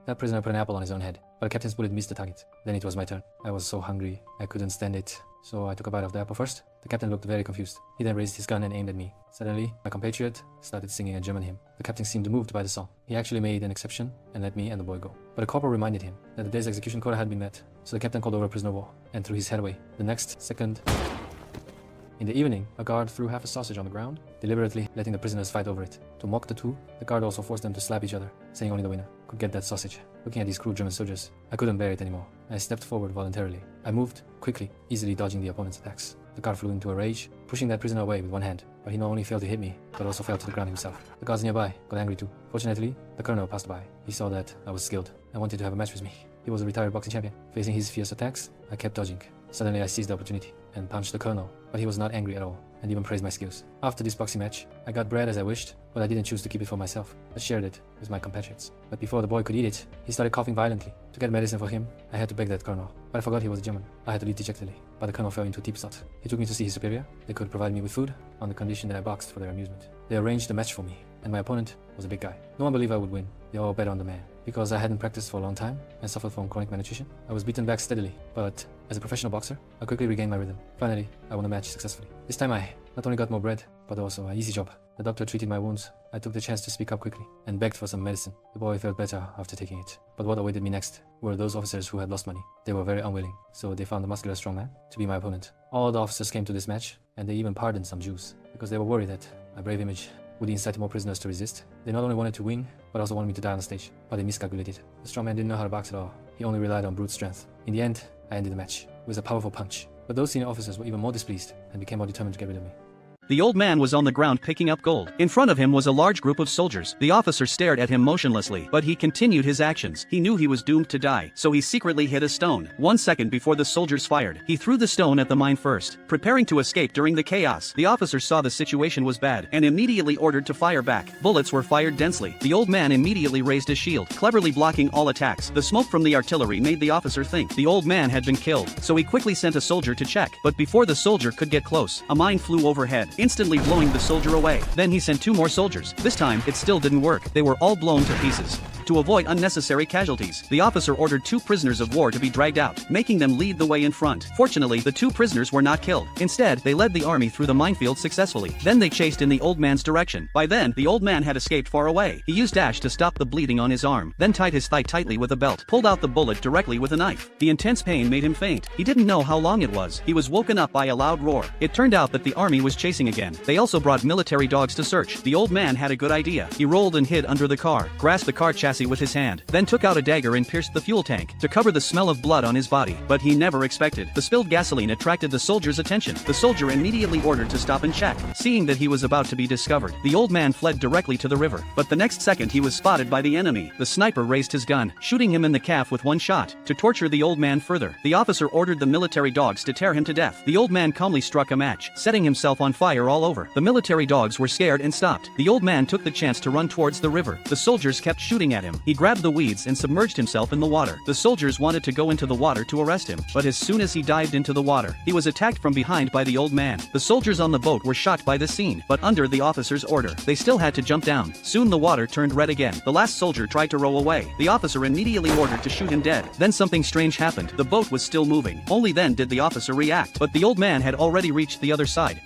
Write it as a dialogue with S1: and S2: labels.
S1: That prisoner put an apple on his own head, but the captain's bullet missed the target. Then it was my turn. I was so hungry, I couldn't stand it. So I took a bite of the apple first. The captain looked very confused. He then raised his gun and aimed at me. Suddenly, my compatriot started singing a German hymn. The captain seemed moved by the song. He actually made an exception and let me and the boy go. But the corporal reminded him that the day's execution quota had been met. So the captain called over a prisoner of war and threw his head away. The next second... In the evening, a guard threw half a sausage on the ground, deliberately letting the prisoners fight over it. To mock the two, the guard also forced them to slap each other, saying only the winner could get that sausage. Looking at these cruel German soldiers, I couldn't bear it anymore. I stepped forward voluntarily. I moved quickly, easily dodging the opponent's attacks. The guard flew into a rage, pushing that prisoner away with one hand, but he not only failed to hit me, but also fell to the ground himself. The guards nearby got angry too. Fortunately, the colonel passed by. He saw that I was skilled and wanted to have a match with me. He was a retired boxing champion. Facing his fierce attacks, I kept dodging. Suddenly I seized the opportunity and punched the colonel, but he was not angry at all and even praised my skills. After this boxing match, I got bread as I wished, but I didn't choose to keep it for myself. I shared it with my compatriots. But before the boy could eat it, he started coughing violently. To get medicine for him, I had to beg that colonel, but I forgot he was a German. I had to leave dejectedly, but the colonel fell into deep thought. He took me to see his superior. They could provide me with food on the condition that I boxed for their amusement. They arranged a match for me, and my opponent was a big guy. No one believed I would win. They all bet on the man. Because I hadn't practiced for a long time and suffered from chronic malnutrition, I was beaten back steadily, but as a professional boxer, I quickly regained my rhythm. Finally, I won the match successfully. This time I not only got more bread, but also an easy job. The doctor treated my wounds. I took the chance to speak up quickly and begged for some medicine. The boy felt better after taking it. But what awaited me next were those officers who had lost money. They were very unwilling, so they found a muscular strong man to be my opponent. All the officers came to this match, and they even pardoned some Jews, because they were worried that my brave image would incite more prisoners to resist. They not only wanted to win, but also wanted me to die on the stage. But they miscalculated. The strong man didn't know how to box at all. He only relied on brute strength. In the end, I ended the match with a powerful punch. But those senior officers were even more displeased and became more determined to get rid of me.
S2: The old man was on the ground picking up gold. In front of him was a large group of soldiers. The officer stared at him motionlessly, but he continued his actions. He knew he was doomed to die, so he secretly hid a stone. 1 second before the soldiers fired, he threw the stone at the mine first, preparing to escape during the chaos. The officer saw the situation was bad and immediately ordered to fire back. Bullets were fired densely. The old man immediately raised a shield, cleverly blocking all attacks. The smoke from the artillery made the officer think the old man had been killed, so he quickly sent a soldier to check. But before the soldier could get close, a mine flew overhead, instantly blowing the soldier away. Then he sent 2 more soldiers. This time, it still didn't work. They were all blown to pieces. To avoid unnecessary casualties, the officer ordered 2 prisoners of war to be dragged out, making them lead the way in front. Fortunately, the 2 prisoners were not killed. Instead, they led the army through the minefield successfully. Then they chased in the old man's direction. By then, the old man had escaped far away. He used ash to stop the bleeding on his arm, then tied his thigh tightly with a belt, pulled out the bullet directly with a knife. The intense pain made him faint. He didn't know how long it was. He was woken up by a loud roar. It turned out that the army was chasing again. They also brought military dogs to search. The old man had a good idea. He rolled and hid under the car, grasped the car chassis with his hand, then took out a dagger and pierced the fuel tank to cover the smell of blood on his body. But he never expected. The spilled gasoline attracted the soldier's attention. The soldier immediately ordered to stop and check. Seeing that he was about to be discovered, the old man fled directly to the river. But the next second he was spotted by the enemy. The sniper raised his gun, shooting him in the calf with 1 shot. To torture the old man further, the officer ordered the military dogs to tear him to death. The old man calmly struck a match, setting himself on fire all over. The military dogs were scared and stopped. The old man took the chance to run towards the river. The soldiers kept shooting at him. He grabbed the weeds and submerged himself in the water. The soldiers wanted to go into the water to arrest him, but as soon as he dived into the water, he was attacked from behind by the old man. The soldiers on the boat were shocked by this scene, but under the officer's order, they still had to jump down. Soon the water turned red again. The last soldier tried to row away. The officer immediately ordered to shoot him dead. Then something strange happened. The boat was still moving. Only then did the officer react, but the old man had already reached the other side.